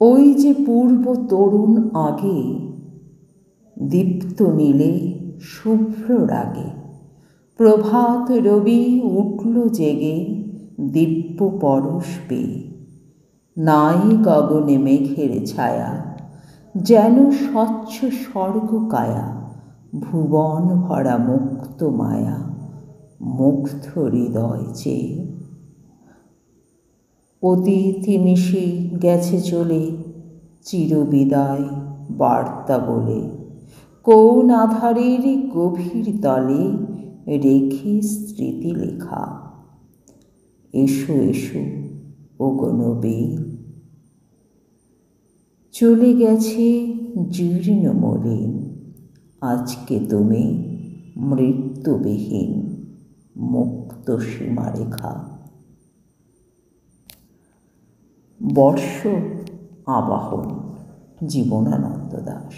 ওই যে পূর্ব তরুণ আগে, দীপ্ত নীলে শুভ্র রাগে, প্রভাত রবি উঠল জেগে দিব্য পরশ পেয়ে। নাই গগনে মেঘের ছায়া, যেন স্বচ্ছ স্বর্গ কায়া, ভুবন ভরা মুক্ত মায়া, মুগ্ধ হৃদয় চেয়ে। অতীত নিশি গেছে চলে, চিরবিদায় বার্তা বলে, কোন আধারের গভীর তলে রেখে স্মৃতি লেখা। এসো এসো ওগো নবীন, চলে গেছে জীর্ণ মলিন, আজকে তুমি মৃত্যুবিহীন মুক্ত সীমারেখা। বর্ষ আবাহন, জীবনানন্দ দাশ।